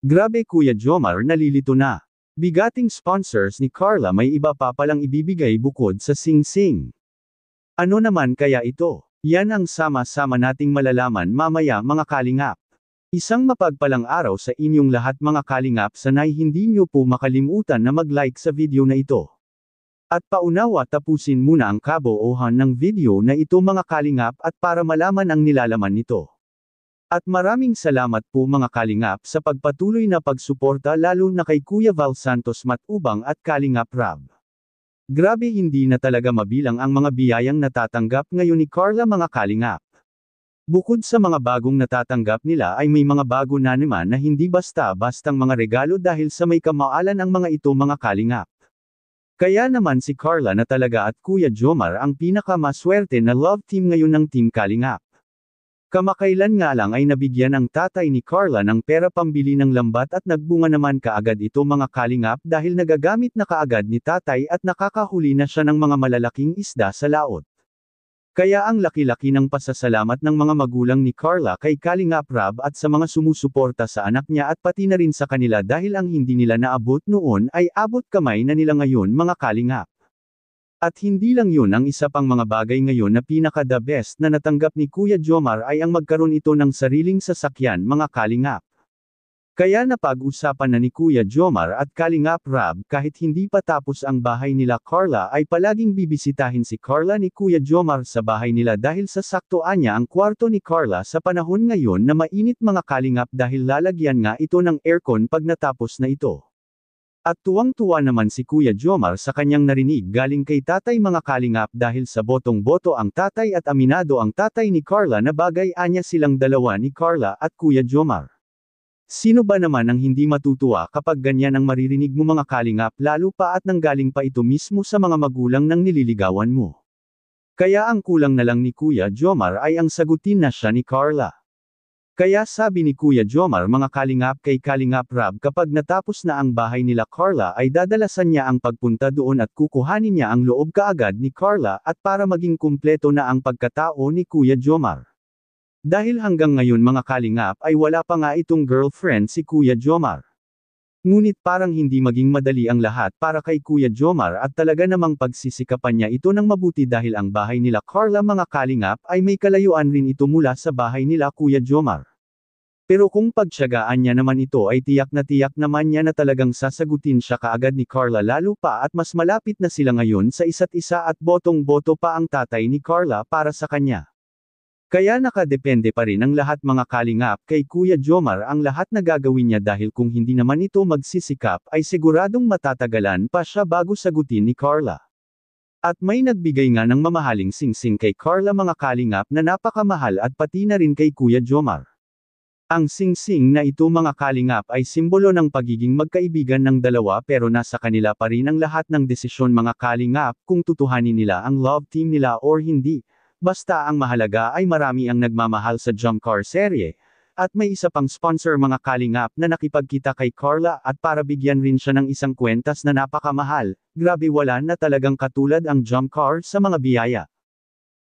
Grabe Kuya Jomar, nalilito na. Bigating sponsors ni Carla, may iba pa palang ibibigay bukod sa sing-sing. Ano naman kaya ito? Yan ang sama-sama nating malalaman mamaya mga kalingap. Isang mapagpalang araw sa inyong lahat mga kalingap, sanay hindi nyo po makalimutan na mag-like sa video na ito. At paunawa tapusin muna ang kabuuan ng video na ito mga kalingap at para malaman ang nilalaman nito. At maraming salamat po mga kalingap sa pagpatuloy na pagsuporta lalo na kay Kuya Val Santos Matubang at Kalingap Rab. Grabe, hindi na talaga mabilang ang mga biyayang natatanggap ngayon ni Carla mga kalingap. Bukod sa mga bagong natatanggap nila ay may mga bago na naman na hindi basta-bastang mga regalo dahil sa may kamaalan ang mga ito mga kalingap. Kaya naman si Carla na talaga at Kuya Jomar ang pinakamaswerte na love team ngayon ng Team Kalingap. Kamakailan nga lang ay nabigyan ang tatay ni Carla ng pera pambili ng lambat at nagbunga naman kaagad ito mga kalingap dahil nagagamit na kaagad ni tatay at nakakahuli na siya ng mga malalaking isda sa laot. Kaya ang laki-laki ng pasasalamat ng mga magulang ni Carla kay Kalingap Rab at sa mga sumusuporta sa anak niya at pati na rin sa kanila dahil ang hindi nila naabot noon ay abot kamay na nila ngayon mga kalingap. At hindi lang yun, ang isa pang mga bagay ngayon na pinaka-the best na natanggap ni Kuya Jomar ay ang magkaroon ito ng sariling sasakyan mga kalingap. Kaya napag-usapan na ni Kuya Jomar at Kalingap Rab kahit hindi pa tapos ang bahay nila Carla ay palaging bibisitahin si Carla ni Kuya Jomar sa bahay nila dahil sasaktuan niya ang kwarto ni Carla sa panahon ngayon na mainit mga kalingap dahil lalagyan nga ito ng aircon pag natapos na ito. At tuwang-tuwa naman si Kuya Jomar sa kanyang narinig galing kay tatay mga kalingap dahil sa botong-boto ang tatay at aminado ang tatay ni Carla na bagay anya silang dalawa ni Carla at Kuya Jomar. Sino ba naman ang hindi matutuwa kapag ganyan ang maririnig mo mga kalingap lalo pa at nanggaling pa ito mismo sa mga magulang ng nililigawan mo. Kaya ang kulang na lang ni Kuya Jomar ay ang sagutin na siya ni Carla. Kaya sabi ni Kuya Jomar mga kalingap kay Kalingap Rab kapag natapos na ang bahay nila Carla ay dadalasan niya ang pagpunta doon at kukuhanin niya ang loob kaagad ni Carla at para maging kumpleto na ang pagkatao ni Kuya Jomar. Dahil hanggang ngayon mga kalingap ay wala pa nga itong girlfriend si Kuya Jomar. Ngunit parang hindi maging madali ang lahat para kay Kuya Jomar at talaga namang pagsisikapan niya ito ng mabuti dahil ang bahay nila Carla mga kalingap ay may kalayuan rin ito mula sa bahay nila Kuya Jomar. Pero kung pagtiyagaan niya naman ito ay tiyak naman niya na talagang sasagutin siya kaagad ni Carla lalo pa at mas malapit na sila ngayon sa isa't isa at botong-boto pa ang tatay ni Carla para sa kanya. Kaya nakadepende pa rin ang lahat mga kalingap kay Kuya Jomar ang lahat na gagawin niya dahil kung hindi naman ito magsisikap ay siguradong matatagalan pa siya bago sagutin ni Carla. At may nagbigay nga ng mamahaling sing-sing kay Carla mga kalingap na napakamahal at pati na rin kay Kuya Jomar. Ang sing-sing na ito mga kalingap ay simbolo ng pagiging magkaibigan ng dalawa pero nasa kanila pa rin ang lahat ng desisyon mga kalingap kung tutuhanin nila ang love team nila or hindi. Basta ang mahalaga ay marami ang nagmamahal sa Jump Car serye. At may isa pang sponsor mga kalingap na nakipagkita kay Carla at para bigyan rin siya ng isang kwentas na napakamahal. Grabe, wala na talagang katulad ang Jump Car sa mga biyaya.